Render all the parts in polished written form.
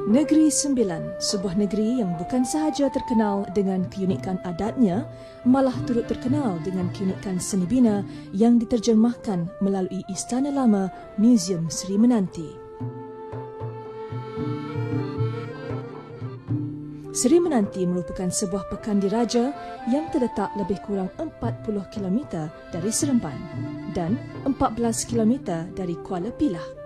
Negeri Sembilan, sebuah negeri yang bukan sahaja terkenal dengan keunikan adatnya, malah turut terkenal dengan keunikan seni bina yang diterjemahkan melalui Istana Lama Museum Seri Menanti. Seri Menanti merupakan sebuah pekan diraja yang terletak lebih kurang 40 km dari Seremban dan 14 km dari Kuala Pilah.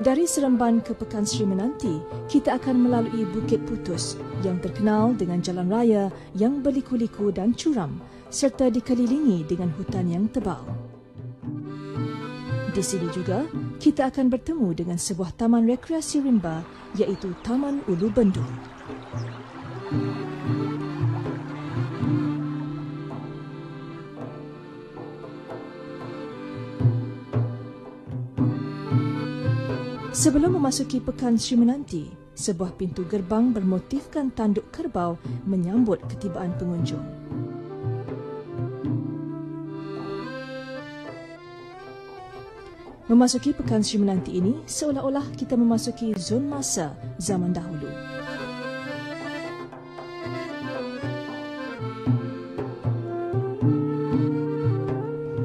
Dari Seremban ke Pekan Seri Menanti, kita akan melalui Bukit Putus yang terkenal dengan jalan raya yang berliku-liku dan curam serta dikelilingi dengan hutan yang tebal. Di sini juga, kita akan bertemu dengan sebuah taman rekreasi rimba iaitu Taman Ulu Bendu. Sebelum memasuki Pekan Seri Menanti, sebuah pintu gerbang bermotifkan tanduk kerbau menyambut ketibaan pengunjung. Memasuki Pekan Seri Menanti ini seolah-olah kita memasuki zon masa zaman dahulu.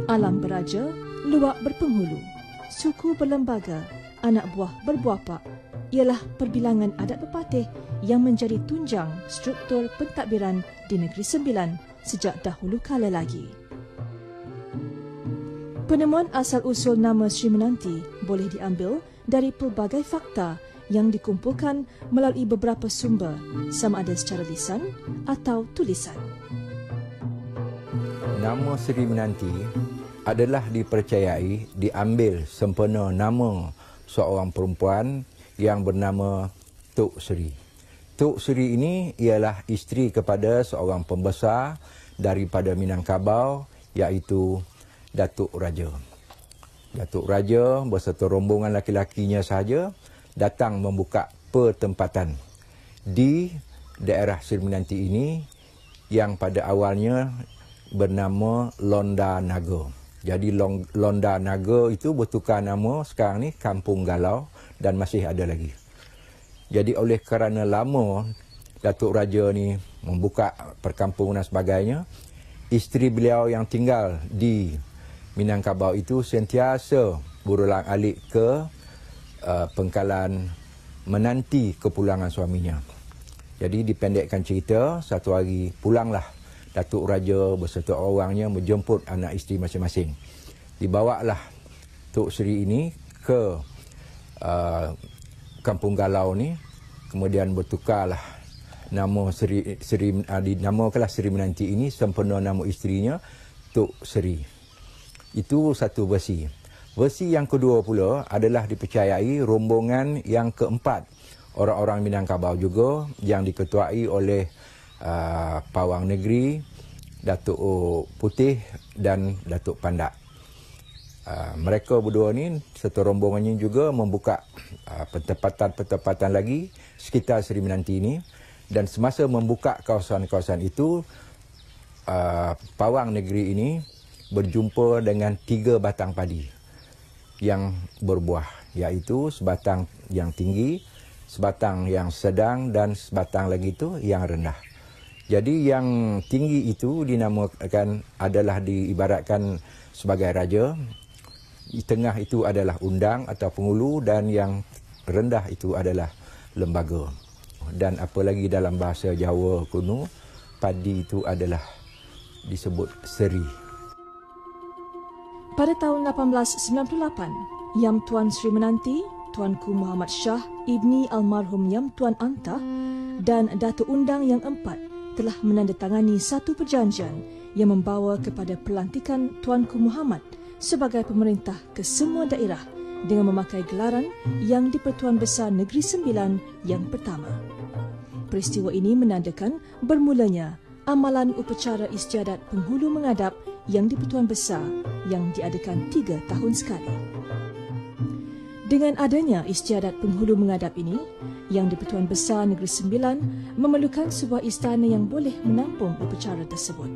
Alam beraja, luak berpenghulu, suku berlembaga, anak buah berbuapak ialah perbilangan adat pepatih yang menjadi tunjang struktur pentadbiran di Negeri Sembilan sejak dahulu kala lagi. Penemuan asal-usul nama Seri Menanti boleh diambil dari pelbagai fakta yang dikumpulkan melalui beberapa sumber, sama ada secara lisan atau tulisan. Nama Seri Menanti adalah dipercayai diambil sempena nama seorang perempuan yang bernama Tok Seri. Tok Seri ini ialah isteri kepada seorang pembesar daripada Minangkabau iaitu Datuk Raja. Datuk Raja beserta rombongan laki-lakinya sahaja datang membuka pertempatan di daerah Seri Menanti ini yang pada awalnya bernama Londa Naga. Jadi Londa Naga itu bertukar nama sekarang ni Kampung Galau dan masih ada lagi. Jadi oleh kerana lama Datuk Raja ni membuka perkampungan dan sebagainya, isteri beliau yang tinggal di Minangkabau itu sentiasa berulang-alik ke Pengkalan menanti kepulangan suaminya. Jadi dipendekkan cerita, satu hari pulanglah Datuk Raja beserta orangnya menjemput anak isteri masing-masing. Dibawalah Tok Seri ini ke Kampung Galau ni, kemudian bertukarlah nama dinamakanlah Seri Menanti ini sempena nama isterinya Tok Seri. Itu satu versi. Versi yang kedua pula adalah dipercayai rombongan yang keempat, orang-orang Minangkabau juga, yang diketuai oleh Pawang Negeri, Datuk Putih dan Datuk Pandak. Mereka berdua ni serta rombongannya juga membuka pertempatan-pertempatan lagi sekitar Seri Menanti ini, dan semasa membuka kawasan-kawasan itu Pawang Negeri ini berjumpa dengan 3 batang padi yang berbuah, iaitu sebatang yang tinggi, sebatang yang sedang dan sebatang lagi itu yang rendah. Jadi yang tinggi itu dinamakan adalah diibaratkan sebagai raja, di tengah itu adalah undang atau penghulu, dan yang rendah itu adalah lembaga. Dan apa lagi dalam bahasa Jawa kuno, padi itu adalah disebut seri. Pada tahun 1898, Yam Tuan Sri Menanti, Tuanku Muhammad Shah Ibni Almarhum Yam Tuan Antah dan Datuk Undang yang 4 telah menandatangani satu perjanjian yang membawa kepada pelantikan Tuanku Muhammad sebagai pemerintah ke semua daerah dengan memakai gelaran yang di-Pertuan Besar Negeri Sembilan yang pertama. Peristiwa ini menandakan bermulanya amalan upacara istiadat penghulu mengadap yang di-Pertuan Besar yang diadakan 3 tahun sekali. Dengan adanya istiadat penghulu mengadap ini, yang di-Pertuan Besar Negeri Sembilan memerlukan sebuah istana yang boleh menampung upacara tersebut.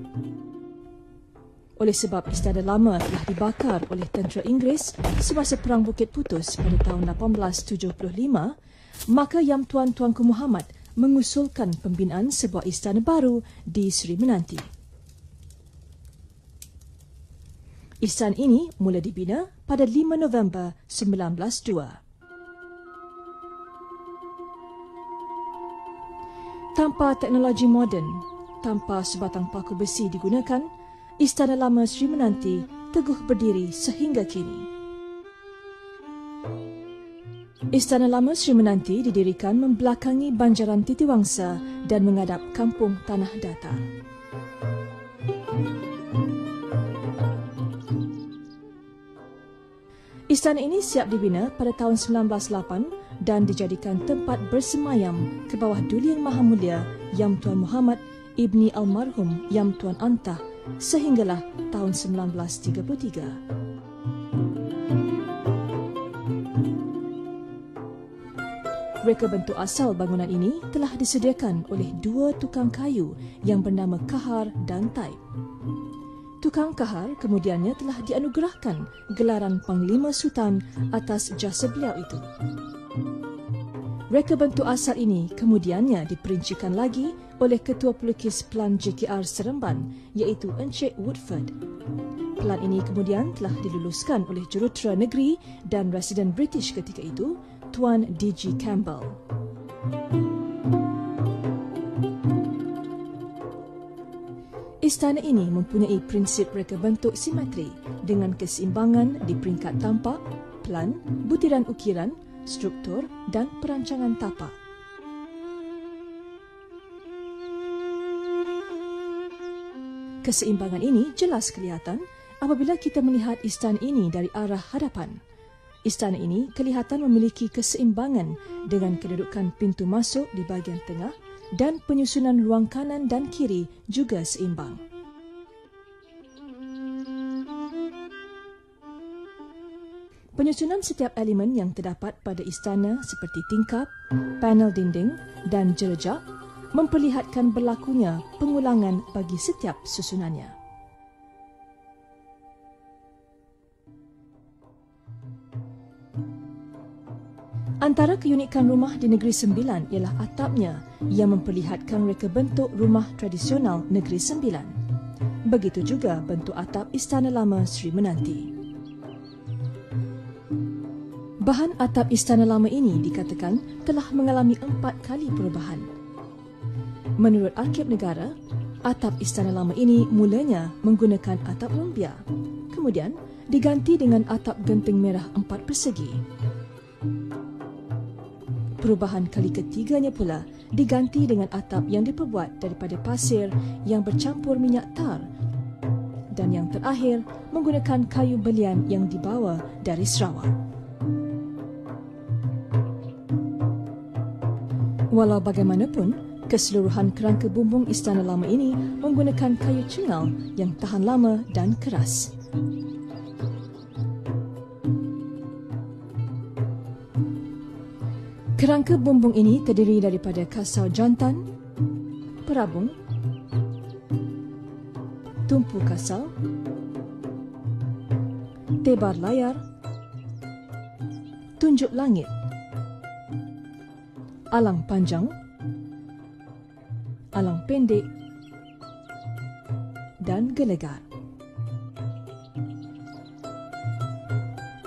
Oleh sebab istana lama telah dibakar oleh tentera Inggeris semasa Perang Bukit Putus pada tahun 1875, maka Yam Tuanku Muhammad mengusulkan pembinaan sebuah istana baru di Seri Menanti. Istana ini mula dibina pada 5 November 1902. Tanpa teknologi moden, tanpa sebatang paku besi digunakan, Istana Lama Seri Menanti teguh berdiri sehingga kini. Istana Lama Seri Menanti didirikan membelakangi Banjaran Titiwangsa dan menghadap Kampung Tanah Datar. Istana ini siap dibina pada tahun 1908 dan dijadikan tempat bersemayam ke bawah Duli Yang Maha Mulia Yam Tuan Muhammad Ibni Almarhum Yam Tuan Antah sehinggalah tahun 1933. Reka bentuk asal bangunan ini telah disediakan oleh 2 tukang kayu yang bernama Kahar dan Taib. Tukang Kahar kemudiannya telah dianugerahkan gelaran Panglima Sultan atas jasa beliau itu. Reka bentuk asal ini kemudiannya diperincikan lagi oleh Ketua Pelukis Pelan JKR Seremban iaitu Encik Woodford. Pelan ini kemudian telah diluluskan oleh Jurutera Negeri dan Residen British ketika itu, Tuan D.G. Campbell. Istana ini mempunyai prinsip reka bentuk simetri dengan keseimbangan di peringkat tampak, plan, butiran ukiran, struktur dan perancangan tapak. Keseimbangan ini jelas kelihatan apabila kita melihat istana ini dari arah hadapan. Istana ini kelihatan memiliki keseimbangan dengan kedudukan pintu masuk di bahagian tengah dan penyusunan ruang kanan dan kiri juga seimbang. Penyusunan setiap elemen yang terdapat pada istana seperti tingkap, panel dinding dan jerejak memperlihatkan berlakunya pengulangan bagi setiap susunannya. Antara keunikan rumah di Negeri Sembilan ialah atapnya yang memperlihatkan reka bentuk rumah tradisional Negeri Sembilan. Begitu juga bentuk atap Istana Lama Seri Menanti. Bahan atap Istana Lama ini dikatakan telah mengalami 4 kali perubahan. Menurut Arkib Negara, atap Istana Lama ini mulanya menggunakan atap lumpia. Kemudian diganti dengan atap genting merah 4 persegi. Perubahan kali ketiganya pula diganti dengan atap yang diperbuat daripada pasir yang bercampur minyak tar, dan yang terakhir menggunakan kayu belian yang dibawa dari Sarawak. Walau bagaimanapun, keseluruhan kerangka bumbung Istana Lama ini menggunakan kayu cengal yang tahan lama dan keras. Kerangka bumbung ini terdiri daripada kasau jantan, perabung, tumpu kasau, tebar layar, tunjuk langit, alang panjang, alang pendek dan gelegar.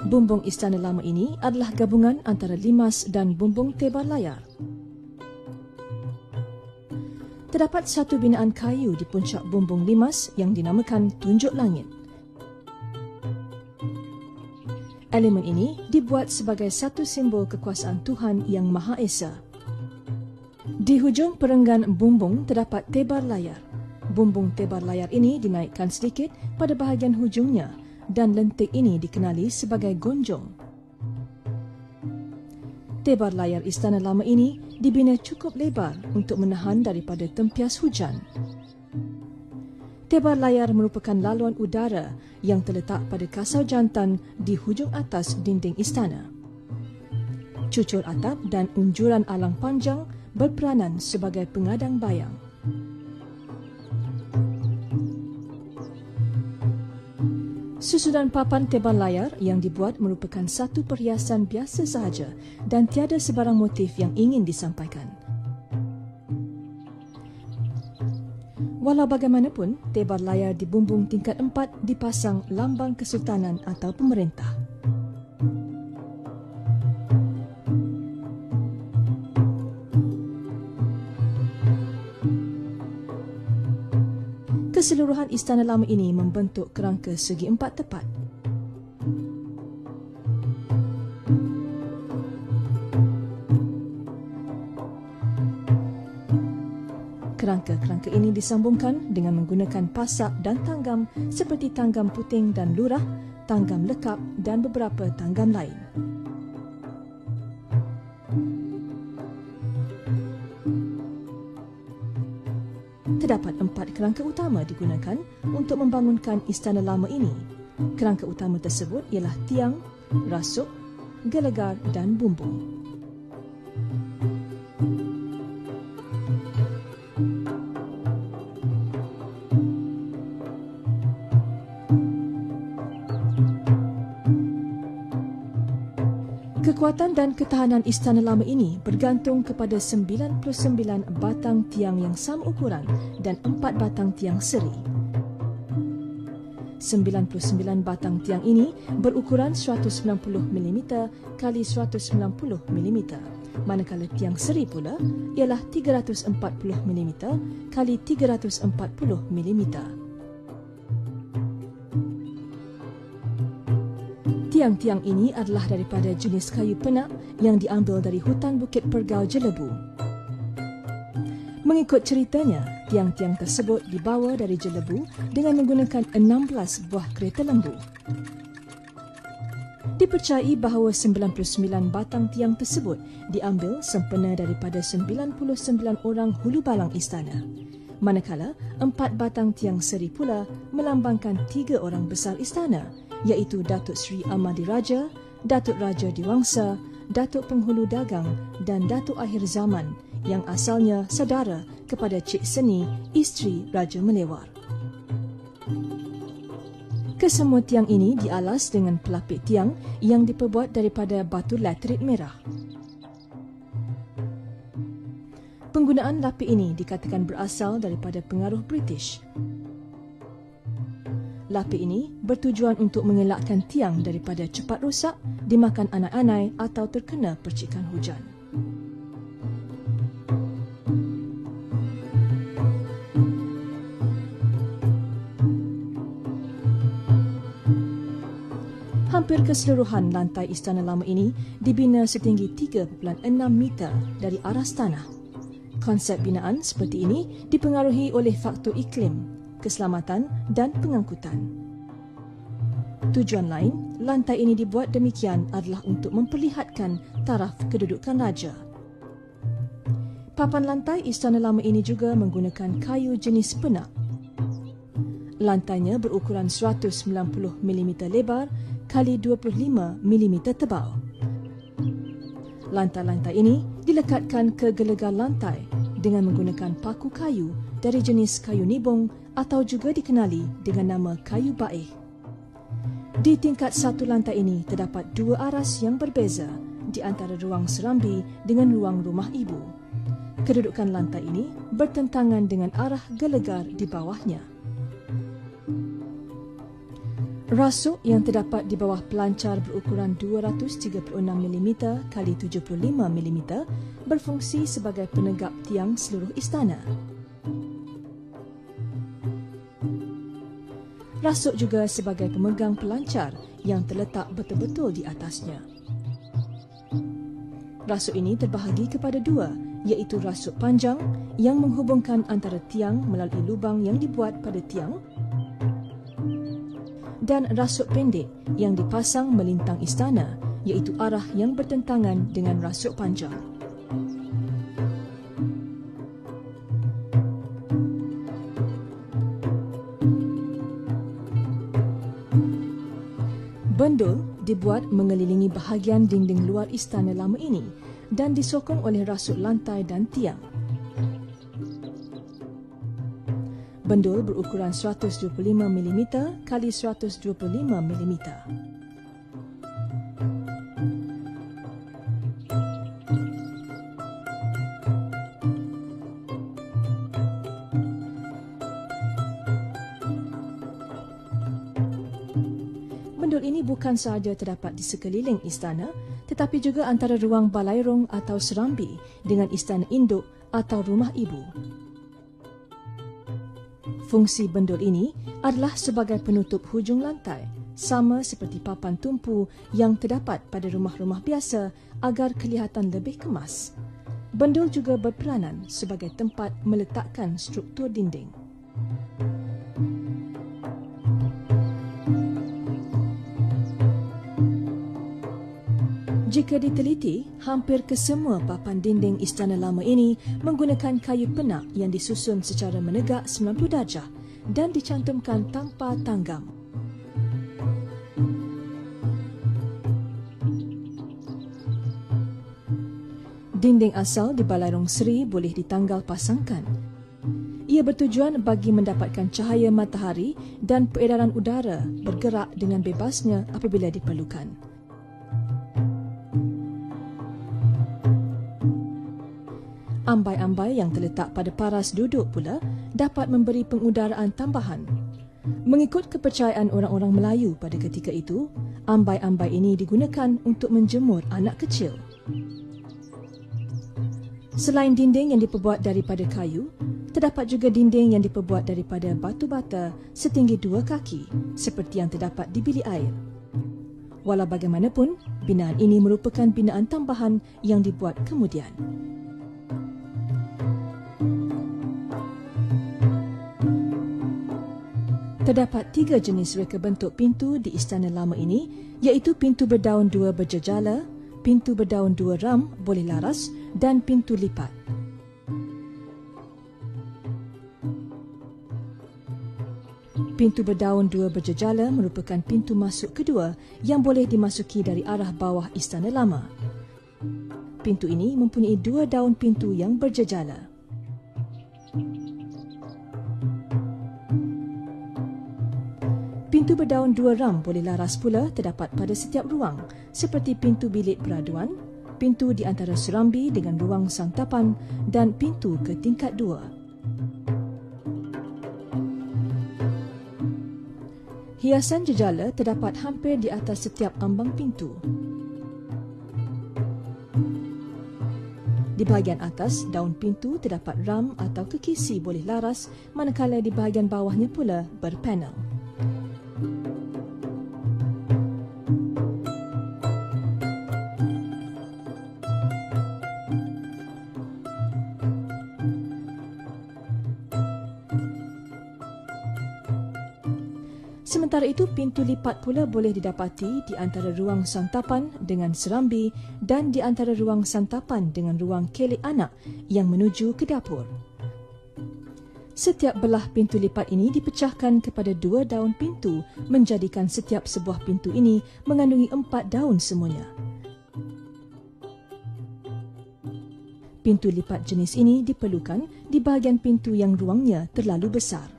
Bumbung Istana Lama ini adalah gabungan antara limas dan bumbung tebar layar. Terdapat satu binaan kayu di puncak bumbung limas yang dinamakan tunjuk langit. Elemen ini dibuat sebagai satu simbol kekuasaan Tuhan Yang Maha Esa. Di hujung perenggan bumbung terdapat tebar layar. Bumbung tebar layar ini dinaikkan sedikit pada bahagian hujungnya dan lentik ini dikenali sebagai gonjong. Tebar layar Istana Lama ini dibina cukup lebar untuk menahan daripada tempias hujan. Tebar layar merupakan laluan udara yang terletak pada kasau jantan di hujung atas dinding istana. Cucur atap dan unjuran alang panjang berperanan sebagai pengadang bayang. Susunan papan tebar layar yang dibuat merupakan satu perhiasan biasa sahaja dan tiada sebarang motif yang ingin disampaikan. Walau bagaimanapun, tebar layar di bumbung tingkat 4 dipasang lambang kesultanan atau pemerintah. Keseluruhan Istana Lama ini membentuk kerangka segi 4 tepat. Kerangka-kerangka ini disambungkan dengan menggunakan pasak dan tanggam seperti tanggam puting dan lurah, tanggam lekap dan beberapa tanggam lain. Terdapat 4 kerangka utama digunakan untuk membangunkan Istana Lama ini. Kerangka utama tersebut ialah tiang, rasuk, gelegar dan bumbung. Kekuatan dan ketahanan Istana Lama ini bergantung kepada 99 batang tiang yang sama ukuran dan 4 batang tiang seri. 99 batang tiang ini berukuran 190 mm kali 190 mm, manakala tiang seri pula ialah 340 mm kali 340 mm. Tiang-tiang ini adalah daripada jenis kayu penak yang diambil dari hutan Bukit Pergau Jelebu. Mengikut ceritanya, tiang-tiang tersebut dibawa dari Jelebu dengan menggunakan 16 buah kereta lembu. Dipercayai bahawa 99 batang tiang tersebut diambil sempena daripada 99 orang hulu balang istana. Manakala 4 batang tiang seri pula melambangkan 3 orang besar istana, iaitu Datuk Seri Amadiraja, Datuk Raja Diwangsa, Datuk Penghulu Dagang dan Datuk Akhir Zaman yang asalnya saudara kepada Cik Seni, isteri Raja Melewar. Kesemua tiang ini dialas dengan pelapik tiang yang diperbuat daripada batu laterit merah. Penggunaan lapik ini dikatakan berasal daripada pengaruh British. Lapik ini bertujuan untuk mengelakkan tiang daripada cepat rosak, dimakan anak-anai atau terkena percikan hujan. Hampir keseluruhan lantai Istana Lama ini dibina setinggi 3.6 meter dari aras tanah. Konsep binaan seperti ini dipengaruhi oleh faktor iklim, keselamatan dan pengangkutan. Tujuan lain, lantai ini dibuat demikian adalah untuk memperlihatkan taraf kedudukan raja. Papan lantai Istana Lama ini juga menggunakan kayu jenis penak. Lantainya berukuran 190 mm lebar kali 25 mm tebal. Lantai-lantai ini dilekatkan ke gelegar lantai dengan menggunakan paku kayu dari jenis kayu nibong atau juga dikenali dengan nama kayu baih. Di tingkat satu lantai ini terdapat dua aras yang berbeza di antara ruang serambi dengan ruang rumah ibu. Kedudukan lantai ini bertentangan dengan arah gelegar di bawahnya. Rasuk yang terdapat di bawah pelancar berukuran 236 mm kali 75 mm berfungsi sebagai penegak tiang seluruh istana. Rasuk juga sebagai pemegang pelancar yang terletak betul-betul di atasnya. Rasuk ini terbahagi kepada dua, iaitu rasuk panjang yang menghubungkan antara tiang melalui lubang yang dibuat pada tiang dan rasuk pendek yang dipasang melintang istana, iaitu arah yang bertentangan dengan rasuk panjang. Bendul dibuat mengelilingi bahagian dinding luar Istana Lama ini dan disokong oleh rasuk lantai dan tiang. Bendul berukuran 125 mm kali 125 mm. Bendul ini bukan sahaja terdapat di sekeliling istana, tetapi juga antara ruang balairong atau serambi dengan istana induk atau rumah ibu. Fungsi bendul ini adalah sebagai penutup hujung lantai, sama seperti papan tumpu yang terdapat pada rumah-rumah biasa agar kelihatan lebih kemas. Bendul juga berperanan sebagai tempat meletakkan struktur dinding. Jika diteliti, hampir kesemua papan dinding Istana Lama ini menggunakan kayu penak yang disusun secara menegak 90 darjah dan dicantumkan tanpa tanggam. Dinding asal di Balairong Seri boleh ditanggal pasangkan. Ia bertujuan bagi mendapatkan cahaya matahari dan peredaran udara bergerak dengan bebasnya apabila diperlukan. Ambai-ambai yang terletak pada paras duduk pula dapat memberi pengudaraan tambahan. Mengikut kepercayaan orang-orang Melayu pada ketika itu, ambai-ambai ini digunakan untuk menjemur anak kecil. Selain dinding yang diperbuat daripada kayu, terdapat juga dinding yang diperbuat daripada batu bata setinggi 2 kaki, seperti yang terdapat di bilik air. Walau bagaimanapun, binaan ini merupakan binaan tambahan yang dibuat kemudian. Terdapat 3 jenis reka bentuk pintu di Istana Lama ini, iaitu pintu berdaun 2 berjejala, pintu berdaun 2 ram boleh laras dan pintu lipat. Pintu berdaun 2 berjejala merupakan pintu masuk kedua yang boleh dimasuki dari arah bawah Istana Lama. Pintu ini mempunyai 2 daun pintu yang berjejala. Pintu berdaun 2 ram boleh laras pula terdapat pada setiap ruang, seperti pintu bilik peraduan, pintu di antara serambi dengan ruang santapan dan pintu ke tingkat 2. Hiasan jejala terdapat hampir di atas setiap ambang pintu. Di bahagian atas, daun pintu terdapat ram atau kekisi boleh laras, manakala di bahagian bawahnya pula berpanel. Sementara itu, pintu lipat pula boleh didapati di antara ruang santapan dengan serambi dan di antara ruang santapan dengan ruang kelik anak yang menuju ke dapur. Setiap belah pintu lipat ini dipecahkan kepada 2 daun pintu, menjadikan setiap sebuah pintu ini mengandungi 4 daun semuanya. Pintu lipat jenis ini diperlukan di bahagian pintu yang ruangnya terlalu besar.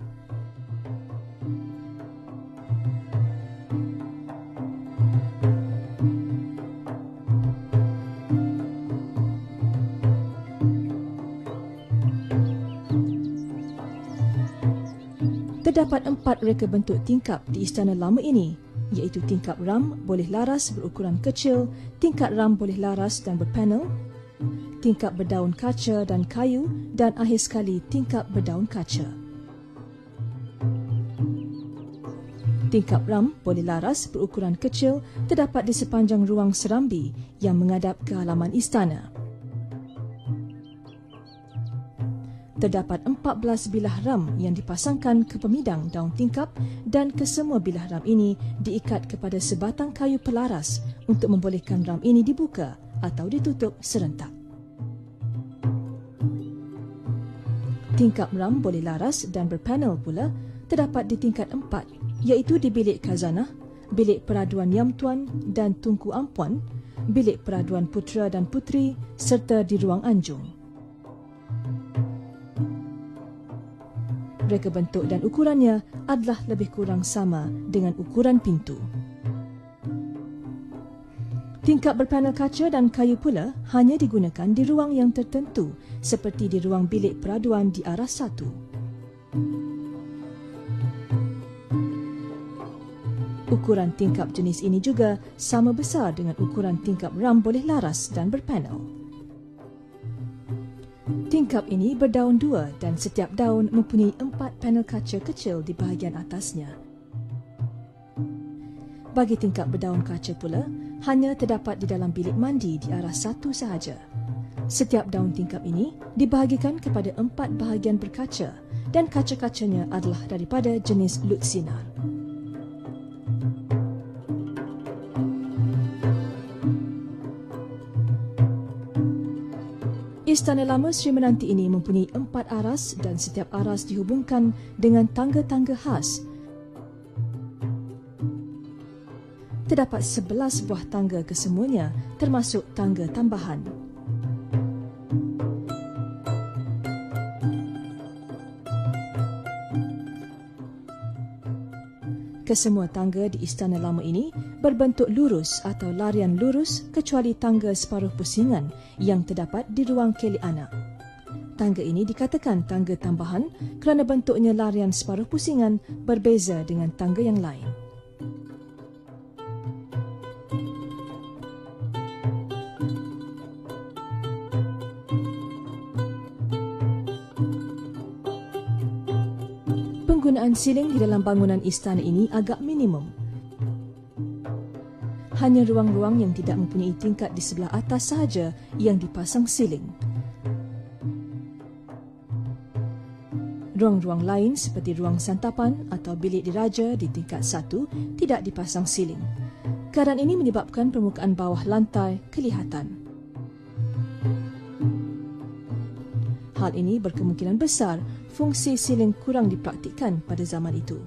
Terdapat 4 reka bentuk tingkap di istana lama ini, iaitu tingkap ram boleh laras berukuran kecil, tingkap ram boleh laras dan berpanel, tingkap berdaun kaca dan kayu, dan akhir sekali tingkap berdaun kaca. Tingkap ram boleh laras berukuran kecil terdapat di sepanjang ruang serambi yang menghadap ke halaman istana. Terdapat 14 bilah ram yang dipasangkan ke pemidang daun tingkap dan kesemua bilah ram ini diikat kepada sebatang kayu pelaras untuk membolehkan ram ini dibuka atau ditutup serentak. Tingkap ram boleh laras dan berpanel pula terdapat di tingkat 4, iaitu di bilik khazanah, bilik peraduan Yam Tuan dan Tunku Ampuan, bilik peraduan putera dan puteri serta di ruang anjung. Reka bentuk dan ukurannya adalah lebih kurang sama dengan ukuran pintu. Tingkap berpanel kaca dan kayu pula hanya digunakan di ruang yang tertentu seperti di ruang bilik peraduan di arah 1. Ukuran tingkap jenis ini juga sama besar dengan ukuran tingkap ram boleh laras dan berpanel. Tingkap ini berdaun 2 dan setiap daun mempunyai 4 panel kaca kecil di bahagian atasnya. Bagi tingkap berdaun kaca pula, hanya terdapat di dalam bilik mandi di arah 1 sahaja. Setiap daun tingkap ini dibahagikan kepada 4 bahagian berkaca dan kaca-kacanya adalah daripada jenis lut sinar. Istana lama Sri Menanti ini mempunyai 4 aras dan setiap aras dihubungkan dengan tangga-tangga khas. Terdapat 11 buah tangga kesemuanya termasuk tangga tambahan. Kesemua tangga di istana lama ini berbentuk lurus atau larian lurus kecuali tangga separuh pusingan yang terdapat di ruang kelik anak. Tangga ini dikatakan tangga tambahan kerana bentuknya larian separuh pusingan berbeza dengan tangga yang lain. Penggunaan siling di dalam bangunan istana ini agak minimum. Hanya ruang-ruang yang tidak mempunyai tingkat di sebelah atas sahaja yang dipasang siling. Ruang-ruang lain seperti ruang santapan atau bilik diraja di tingkat 1 tidak dipasang siling. Keadaan ini menyebabkan permukaan bawah lantai kelihatan. Hal ini berkemungkinan besar fungsi siling kurang dipraktikkan pada zaman itu.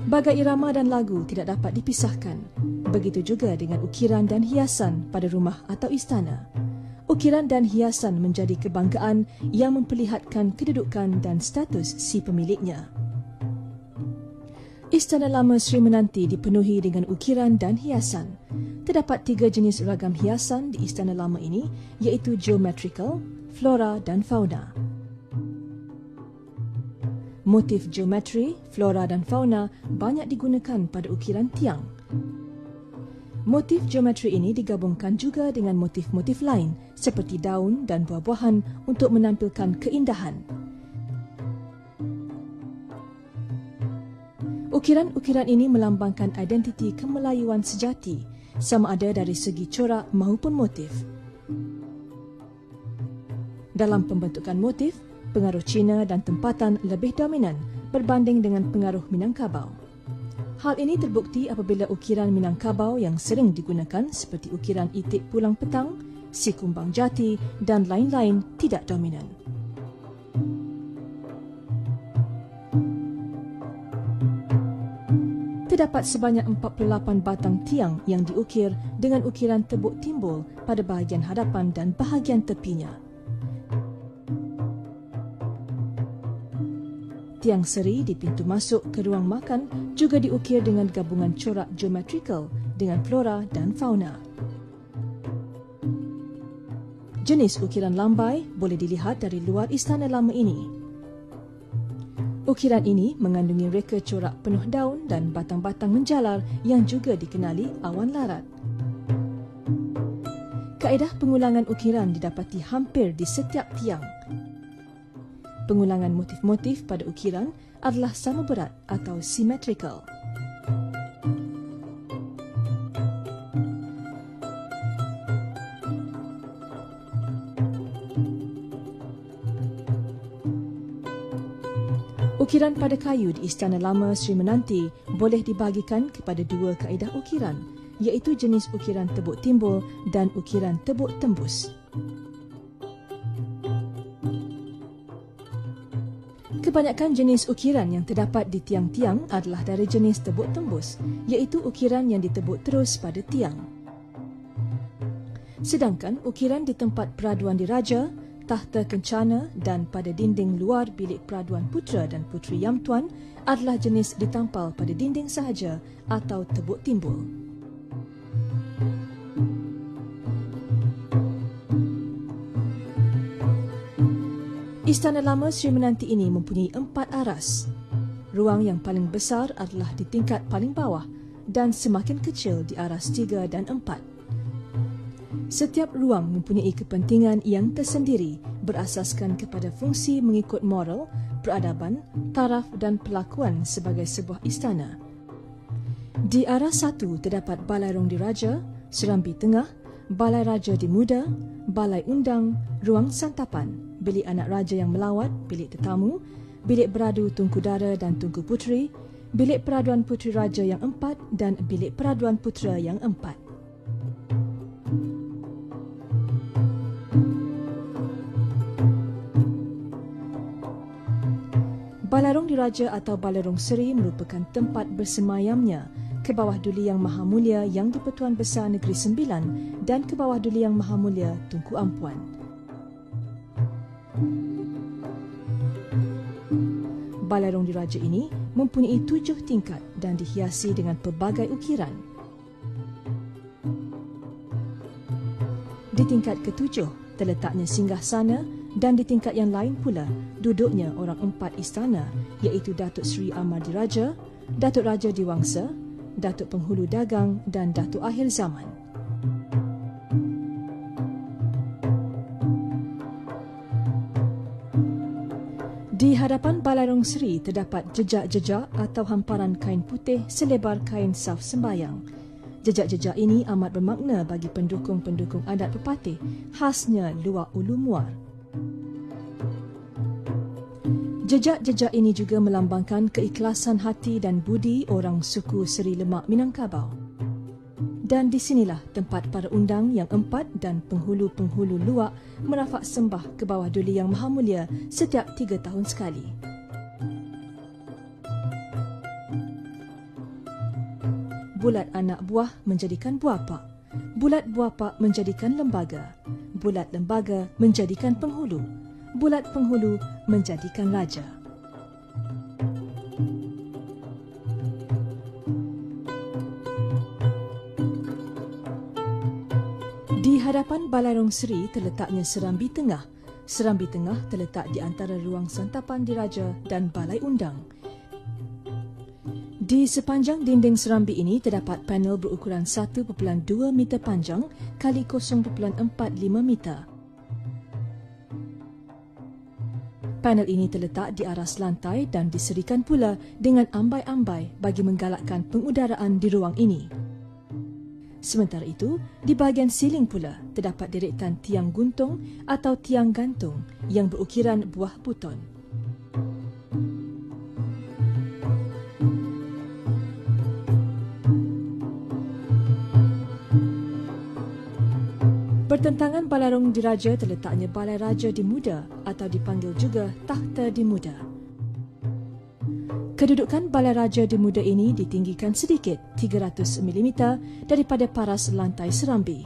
Bagai irama dan lagu tidak dapat dipisahkan. Begitu juga dengan ukiran dan hiasan pada rumah atau istana. Ukiran dan hiasan menjadi kebanggaan yang memperlihatkan kedudukan dan status si pemiliknya. Istana lama Sri Menanti dipenuhi dengan ukiran dan hiasan. Terdapat 3 jenis ragam hiasan di istana lama ini, iaitu geometrical, flora dan fauna. Motif geometri, flora dan fauna banyak digunakan pada ukiran tiang. Motif geometri ini digabungkan juga dengan motif-motif lain seperti daun dan buah-buahan untuk menampilkan keindahan. Ukiran-ukiran ini melambangkan identiti kemelayuan sejati, sama ada dari segi corak maupun motif. Dalam pembentukan motif, pengaruh Cina dan tempatan lebih dominan berbanding dengan pengaruh Minangkabau. Hal ini terbukti apabila ukiran Minangkabau yang sering digunakan seperti ukiran itik pulang petang, si kumbang jati dan lain-lain tidak dominan. Terdapat sebanyak 48 batang tiang yang diukir dengan ukiran tebuk timbul pada bahagian hadapan dan bahagian tepinya. Tiang seri di pintu masuk ke ruang makan juga diukir dengan gabungan corak geometrikal dengan flora dan fauna. Jenis ukiran lambai boleh dilihat dari luar istana lama ini. Ukiran ini mengandungi reka corak penuh daun dan batang-batang menjalar yang juga dikenali awan larat. Kaedah pengulangan ukiran didapati hampir di setiap tiang. Pengulangan motif-motif pada ukiran adalah sama berat atau symmetrical. Ukiran pada kayu di Istana Lama Sri Menanti boleh dibahagikan kepada dua kaedah ukiran, iaitu jenis ukiran tebuk timbul dan ukiran tebuk tembus. Kebanyakan jenis ukiran yang terdapat di tiang-tiang adalah dari jenis tebuk tembus, iaitu ukiran yang ditebuk terus pada tiang. Sedangkan ukiran di tempat peraduan diraja, tahta kencana dan pada dinding luar bilik peraduan putera dan puteri Yam Tuan adalah jenis ditampal pada dinding sahaja atau tebuk timbul. Istana Lama Sri Menanti ini mempunyai 4 aras. Ruang yang paling besar adalah di tingkat paling bawah dan semakin kecil di aras 3 dan 4. Setiap ruang mempunyai kepentingan yang tersendiri berasaskan kepada fungsi mengikut moral, peradaban, taraf dan pelakuan sebagai sebuah istana. Di aras 1 terdapat Balai Rong Diraja, Serambi Tengah, Balai Raja di Muda, Balai Undang, Ruang Santapan, Bilik Anak Raja yang Melawat, Bilik Tetamu, Bilik Beradu Tunku Dara dan Tunku Puteri, Bilik Peraduan Puteri Raja yang 4 dan Bilik Peraduan Putera yang 4. Balai Rong Diraja atau Balai Rong Seri merupakan tempat bersemayamnya Kebawah Duli Yang Maha Mulia Yang di-Pertuan Besar Negeri Sembilan dan Kebawah Duli Yang Maha Mulia Tunku Ampuan. Balai Rong Diraja ini mempunyai 7 tingkat dan dihiasi dengan pelbagai ukiran. Di tingkat ke-7 terletaknya singgasana dan di tingkat yang lain pula duduknya orang 4 istana iaitu Datuk Seri Amar Diraja, Datuk Raja Diwangsa, Datuk Penghulu Dagang dan Datuk Akhir Zaman. Di hadapan Balai Rong Seri terdapat jejak-jejak atau hamparan kain putih selebar kain saf sembayang. Jejak-jejak ini amat bermakna bagi pendukung-pendukung adat pepatih, khasnya luar Ulu Muar. Jejak-jejak ini juga melambangkan keikhlasan hati dan budi orang suku Seri Lemak Minangkabau. Dan di sinilah tempat para undang yang 4 dan penghulu-penghulu luak merafak sembah ke bawah Duli Yang Maha Mulia setiap 3 tahun sekali. Bulat anak buah menjadikan buapak. Bulat buapak menjadikan lembaga. Bulat lembaga menjadikan penghulu. Bulat penghulu menjadikan raja. Di hadapan Balai Rong Seri terletaknya Serambi Tengah. Serambi Tengah terletak di antara ruang santapan diraja dan Balai Undang. Di sepanjang dinding serambi ini terdapat panel berukuran 1.2 meter panjang kali 0.45 meter. Panel ini terletak di aras lantai dan diserikan pula dengan ambai-ambai bagi menggalakkan pengudaraan di ruang ini. Sementara itu, di bahagian siling pula terdapat deretan tiang guntung atau tiang gantung yang berukiran buah buton. Bertentangan Balarong Diraja terletaknya Balai Raja di Muda atau dipanggil juga Takhta di Muda. Kedudukan Balai Raja di Muda ini ditinggikan sedikit 300 mm daripada paras lantai Serambi.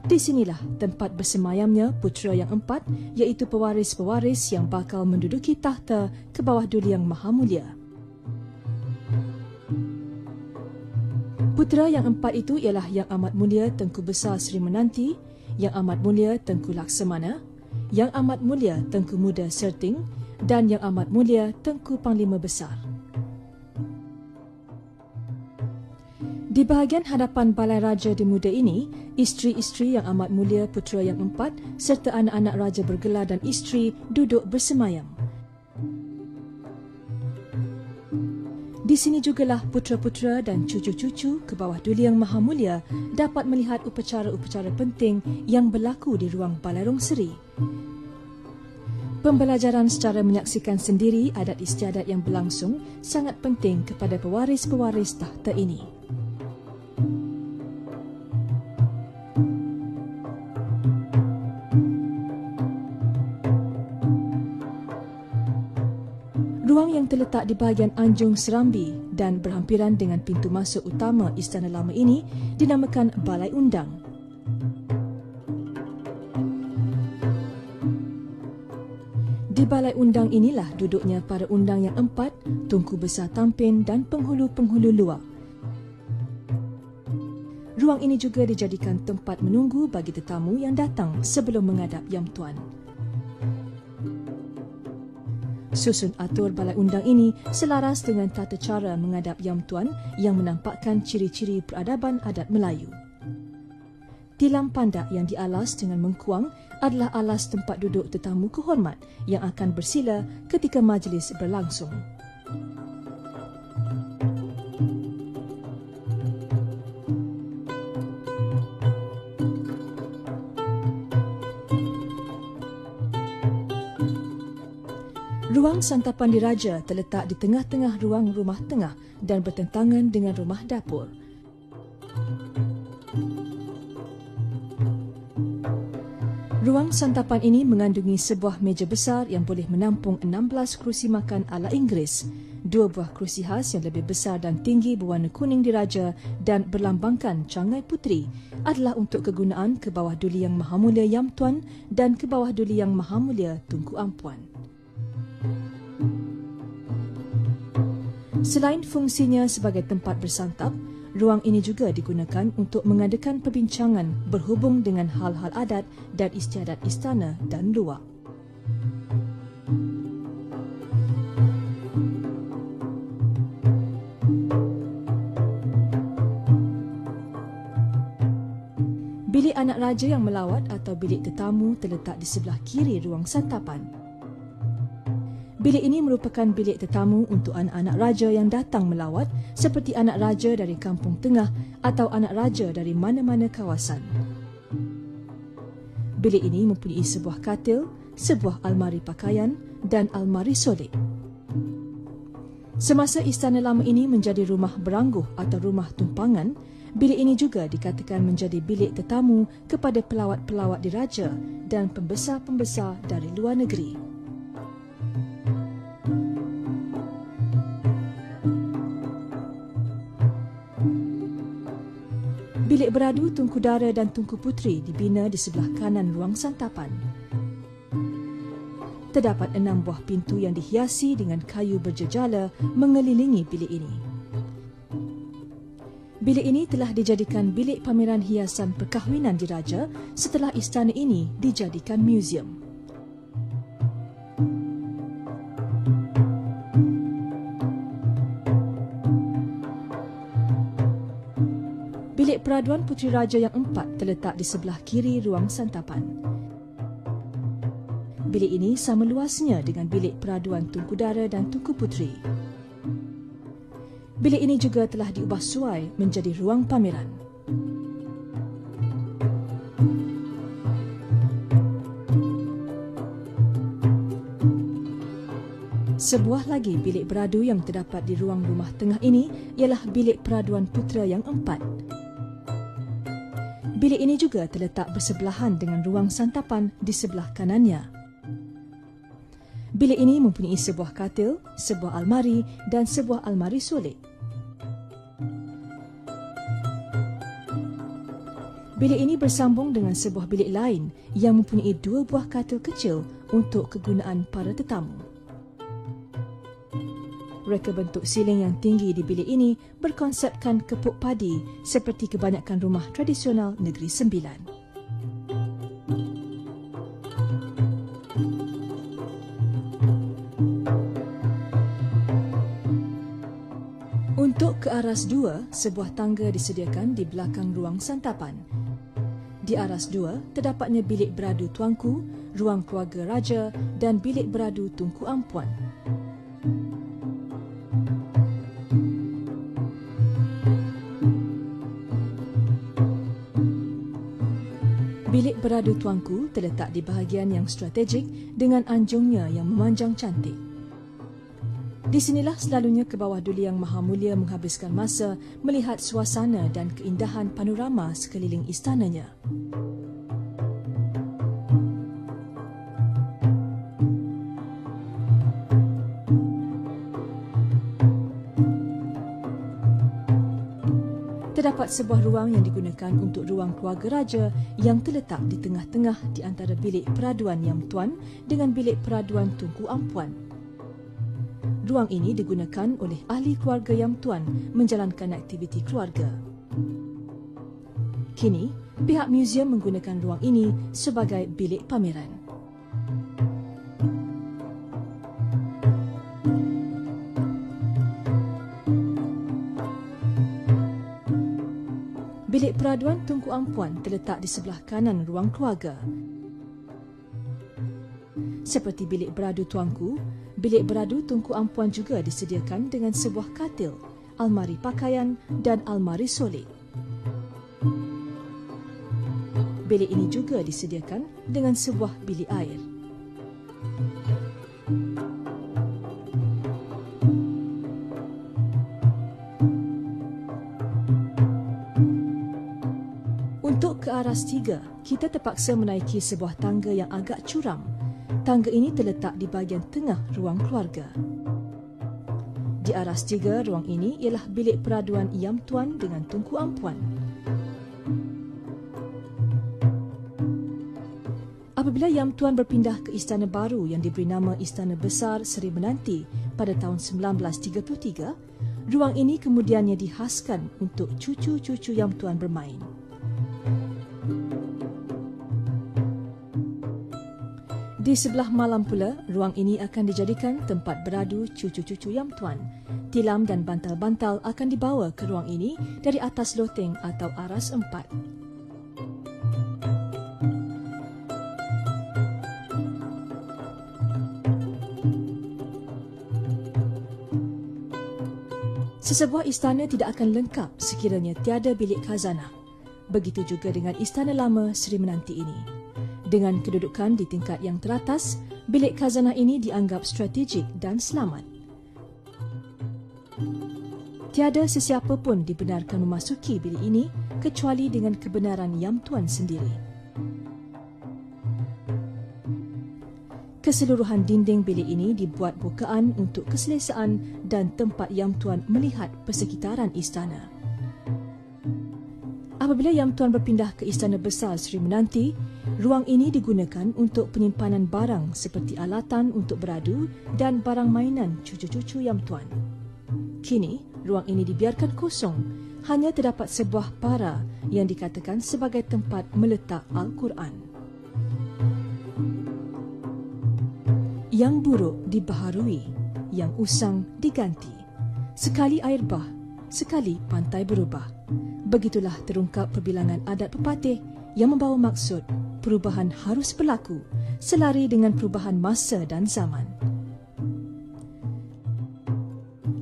Di sinilah tempat bersemayamnya putera yang 4 iaitu pewaris-pewaris yang bakal menduduki takhta ke bawah Duli Yang Maha Mulia. Putera yang 4 itu ialah Yang Amat Mulia Tengku Besar Seri Menanti, Yang Amat Mulia Tengku Laksamana, Yang Amat Mulia Tengku Muda Serting dan Yang Amat Mulia Tengku Panglima Besar. Di bahagian hadapan Balai Raja di Muda ini, isteri-isteri Yang Amat Mulia Putera yang 4 serta anak-anak raja bergelar dan isteri duduk bersemayam. Di sini jugalah putera-putera dan cucu-cucu ke bawah Duli Yang Maha Mulia dapat melihat upacara-upacara penting yang berlaku di ruang Balarong Seri. Pembelajaran secara menyaksikan sendiri adat istiadat yang berlangsung sangat penting kepada pewaris-pewaris takhta ini. Ruang yang terletak di bahagian anjung Serambi dan berhampiran dengan pintu masuk utama Istana Lama ini dinamakan Balai Undang. Di Balai Undang inilah duduknya para undang yang 4, Tunku Besar Tampin dan penghulu-penghulu luar. Ruang ini juga dijadikan tempat menunggu bagi tetamu yang datang sebelum menghadap Yang Tuan. Susun atur Balai Undang ini selaras dengan tata cara menghadap Yang Tuan yang menampakkan ciri-ciri peradaban adat Melayu. Tilam pandak yang dialas dengan mengkuang adalah alas tempat duduk tetamu kehormat yang akan bersila ketika majlis berlangsung. Ruang santapan diraja terletak di tengah-tengah ruang rumah tengah dan bertentangan dengan rumah dapur. Ruang santapan ini mengandungi sebuah meja besar yang boleh menampung 16 kerusi makan ala Inggeris, 2 buah kerusi khas yang lebih besar dan tinggi berwarna kuning diraja dan berlambangkan cangai puteri adalah untuk kegunaan ke bawah Duli Yang Maha Mulia Yang Tuan dan ke bawah Duli Yang Maha Mulia Tunku Ampuan. Selain fungsinya sebagai tempat bersantap, ruang ini juga digunakan untuk mengadakan perbincangan berhubung dengan hal-hal adat dan istiadat istana dan luar. Bilik anak raja yang melawat atau bilik tetamu terletak di sebelah kiri ruang santapan. Bilik ini merupakan bilik tetamu untuk anak-anak raja yang datang melawat seperti anak raja dari kampung tengah atau anak raja dari mana-mana kawasan. Bilik ini mempunyai sebuah katil, sebuah almari pakaian dan almari solik. Semasa Istana Lama ini menjadi rumah berangguh atau rumah tumpangan, bilik ini juga dikatakan menjadi bilik tetamu kepada pelawat-pelawat diraja dan pembesar-pembesar dari luar negeri. Bilik beradu Tunku Dara dan Tunku Puteri dibina di sebelah kanan ruang santapan. Terdapat 6 buah pintu yang dihiasi dengan kayu berjejala mengelilingi bilik ini. Bilik ini telah dijadikan bilik pameran hiasan perkahwinan diraja setelah istana ini dijadikan muzium. Bilik peraduan Puteri Raja yang 4 terletak di sebelah kiri ruang santapan. Bilik ini sama luasnya dengan bilik peraduan Tunku Dara dan Tunku Puteri. Bilik ini juga telah diubah suai menjadi ruang pameran. Sebuah lagi bilik beradu yang terdapat di ruang rumah tengah ini ialah bilik peraduan putera yang 4. Bilik ini juga terletak bersebelahan dengan ruang santapan di sebelah kanannya. Bilik ini mempunyai sebuah katil, sebuah almari dan sebuah almari solek. Bilik ini bersambung dengan sebuah bilik lain yang mempunyai 2 buah katil kecil untuk kegunaan para tetamu. Reka bentuk siling yang tinggi di bilik ini berkonsepkan kepuk padi seperti kebanyakan rumah tradisional Negeri Sembilan. Untuk ke aras 2, sebuah tangga disediakan di belakang ruang santapan. Di aras 2, terdapatnya bilik beradu tuanku, ruang keluarga raja dan bilik beradu Tunku Ampuan. Bilik beradu tuanku terletak di bahagian yang strategik dengan anjungnya yang memanjang cantik. Di sinilah selalunya Kebawah Duli Yang Maha Mulia menghabiskan masa melihat suasana dan keindahan panorama sekeliling istananya. Terdapat sebuah ruang yang digunakan untuk ruang keluarga raja yang terletak di tengah-tengah di antara bilik peraduan Yang Tuan dengan bilik peraduan Tunku Ampuan. Ruang ini digunakan oleh ahli keluarga Yang Tuan menjalankan aktiviti keluarga. Kini, pihak muzium menggunakan ruang ini sebagai bilik pameran. Bilik peraduan Tunku Ampuan terletak di sebelah kanan ruang keluarga. Seperti bilik beradu tuanku, bilik beradu Tunku Ampuan juga disediakan dengan sebuah katil, almari pakaian dan almari solek. Bilik ini juga disediakan dengan sebuah bilik air. Untuk ke aras 3, kita terpaksa menaiki sebuah tangga yang agak curam. Tangga ini terletak di bahagian tengah ruang keluarga. Di aras 3 ruang ini ialah bilik peraduan Yang Tuan dengan Tunku Ampuan. Apabila Yang Tuan berpindah ke istana baru yang diberi nama Istana Besar Seri Menanti pada tahun 1933, ruang ini kemudiannya dihaskan untuk cucu-cucu Yang Tuan bermain. Di sebelah malam pula, ruang ini akan dijadikan tempat beradu cucu-cucu Yang Tuan. Tilam dan bantal-bantal akan dibawa ke ruang ini dari atas loteng atau aras 4. Sesebuah istana tidak akan lengkap sekiranya tiada bilik khazanah. Begitu juga dengan Istana Lama Seri Menanti ini. Dengan kedudukan di tingkat yang teratas, bilik khazanah ini dianggap strategik dan selamat. Tiada sesiapa pun dibenarkan memasuki bilik ini kecuali dengan kebenaran Yang Tuan sendiri. Keseluruhan dinding bilik ini dibuat bukaan untuk keselesaan dan tempat Yang Tuan melihat persekitaran istana. Apabila Yang Tuan berpindah ke Istana Besar Seri Menanti, ruang ini digunakan untuk penyimpanan barang seperti alatan untuk beradu dan barang mainan cucu-cucu Yang Tuan. Kini, ruang ini dibiarkan kosong, hanya terdapat sebuah para yang dikatakan sebagai tempat meletak Al-Quran. Yang buruk dibaharui, yang usang diganti. Sekali air bah, sekali pantai berubah. Begitulah terungkap perbilangan adat pepatih yang membawa maksud perubahan harus berlaku selari dengan perubahan masa dan zaman.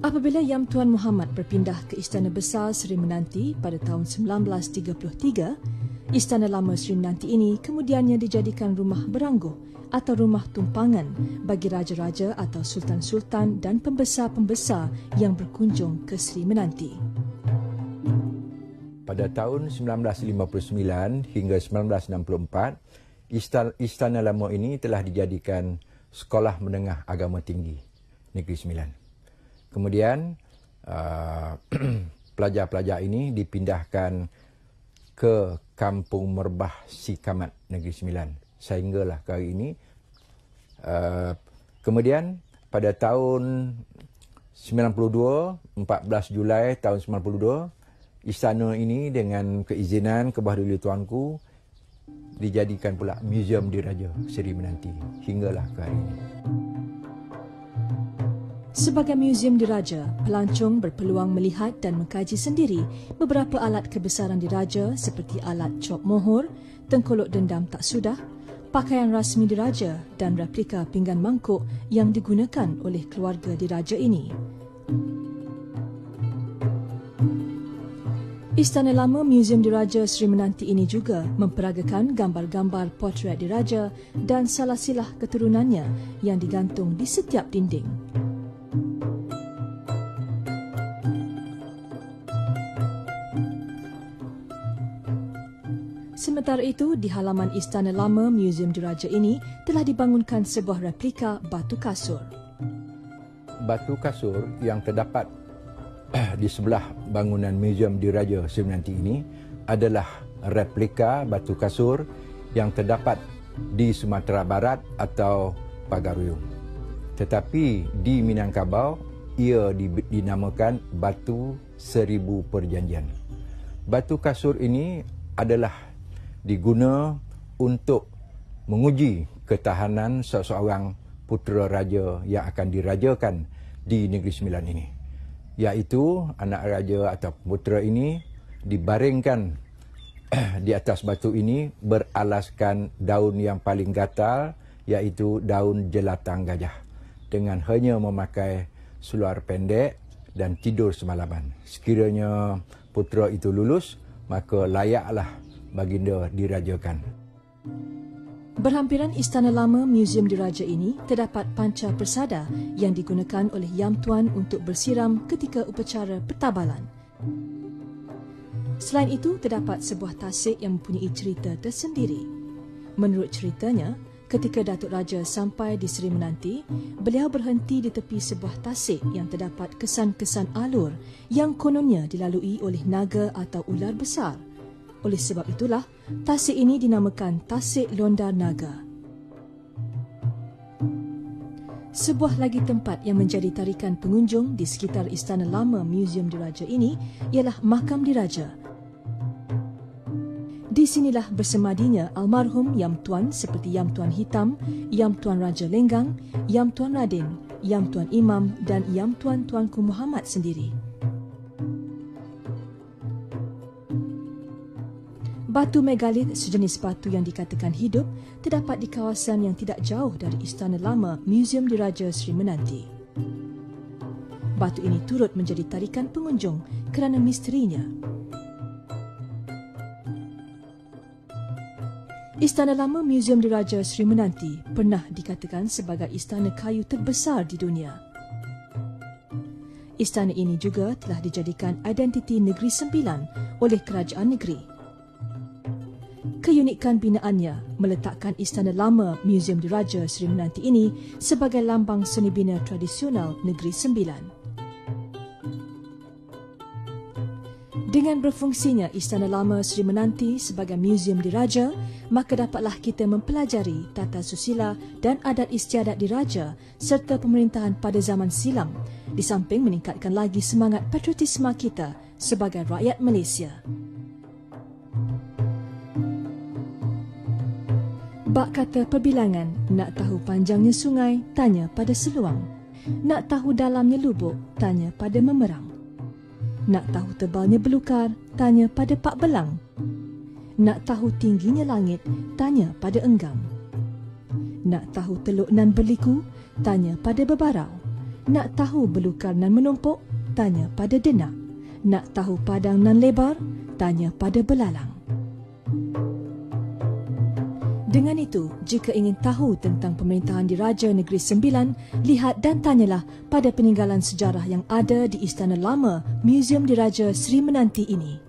Apabila Yang Tuan Muhammad berpindah ke Istana Besar Seri Menanti pada tahun 1933, Istana Lama Seri Menanti ini kemudiannya dijadikan rumah berangguh atau rumah tumpangan bagi raja-raja atau sultan-sultan dan pembesar-pembesar yang berkunjung ke Seri Menanti. Pada tahun 1959 hingga 1964, Istana Lama ini telah dijadikan Sekolah Menengah Agama Tinggi Negeri Sembilan. Kemudian pelajar-pelajar ini dipindahkan ke Kampung Merbah Sikamat Negeri Sembilan sehinggalah ke hari ini. Kemudian pada tahun 92, 14 Julai tahun 92, istana ini dengan keizinan Kebahduli Tuanku dijadikan pula Museum Diraja Seri Menanti hinggalah ke hari ini. Sebagai Museum Diraja, pelancong berpeluang melihat dan mengkaji sendiri beberapa alat kebesaran diraja seperti alat cop mohor, tengkolok dendam tak sudah, pakaian rasmi diraja dan replika pinggan mangkuk yang digunakan oleh keluarga diraja ini. Istana Lama Museum Diraja Seri Menanti ini juga memperagakan gambar-gambar potret diraja dan salasilah keturunannya yang digantung di setiap dinding. Sementara itu, di halaman Istana Lama Museum Diraja ini telah dibangunkan sebuah replika batu kasur. Batu kasur yang terdapat di sebelah bangunan Museum Diraja Seri Menanti ini adalah replika batu kasur yang terdapat di Sumatera Barat atau Pagaruyung. Tetapi di Minangkabau, ia dinamakan Batu Seribu Perjanjian. Batu kasur ini adalah diguna untuk menguji ketahanan seseorang putera raja yang akan dirajakan di Negeri Sembilan ini. Iaitu anak raja atau putera ini dibaringkan di atas batu ini beralaskan daun yang paling gatal, iaitu daun jelatang gajah, dengan hanya memakai seluar pendek dan tidur semalaman. Sekiranya putera itu lulus, maka layaklah baginda dirajakan. Berhampiran Istana Lama Museum Diraja ini terdapat panca persada yang digunakan oleh Yang Tuan untuk bersiram ketika upacara pertabalan. Selain itu, terdapat sebuah tasik yang mempunyai cerita tersendiri. Menurut ceritanya, ketika Datuk Raja sampai di Seri Menanti, beliau berhenti di tepi sebuah tasik yang terdapat kesan-kesan alur yang kononnya dilalui oleh naga atau ular besar. Oleh sebab itulah, tasik ini dinamakan Tasik Londar Naga. Sebuah lagi tempat yang menjadi tarikan pengunjung di sekitar Istana Lama Museum Diraja ini ialah Makam Diraja. Di sinilah bersemadinya almarhum Yang Tuan seperti Yang Tuan Hitam, Yang Tuan Raja Lenggang, Yang Tuan Radin, Yang Tuan Imam dan Yang Tuan Tuanku Muhammad sendiri. Batu megalith sejenis batu yang dikatakan hidup terdapat di kawasan yang tidak jauh dari Istana Lama Museum Diraja Seri Menanti. Batu ini turut menjadi tarikan pengunjung kerana misterinya. Istana Lama Museum Diraja Seri Menanti pernah dikatakan sebagai istana kayu terbesar di dunia. Istana ini juga telah dijadikan identiti Negeri Sembilan oleh Kerajaan Negeri. Keunikan binaannya meletakkan Istana Lama Museum Diraja Seri Menanti ini sebagai lambang seni bina tradisional Negeri Sembilan. Dengan berfungsinya Istana Lama Seri Menanti sebagai Museum Diraja, maka dapatlah kita mempelajari tata susila dan adat istiadat diraja serta pemerintahan pada zaman silam, di samping meningkatkan lagi semangat patriotisme kita sebagai rakyat Malaysia. Bak kata perbilangan, nak tahu panjangnya sungai, tanya pada seluang. Nak tahu dalamnya lubuk, tanya pada memerang. Nak tahu tebalnya belukar, tanya pada pak belang. Nak tahu tingginya langit, tanya pada enggang. Nak tahu teluk nan berliku, tanya pada bebarau. Nak tahu belukar nan menumpuk? Tanya pada denak. Nak tahu padang nan lebar? Tanya pada belalang. Dengan itu, jika ingin tahu tentang pemerintahan Diraja Negeri Sembilan, lihat dan tanyalah pada peninggalan sejarah yang ada di Istana Lama Museum Diraja Seri Menanti ini.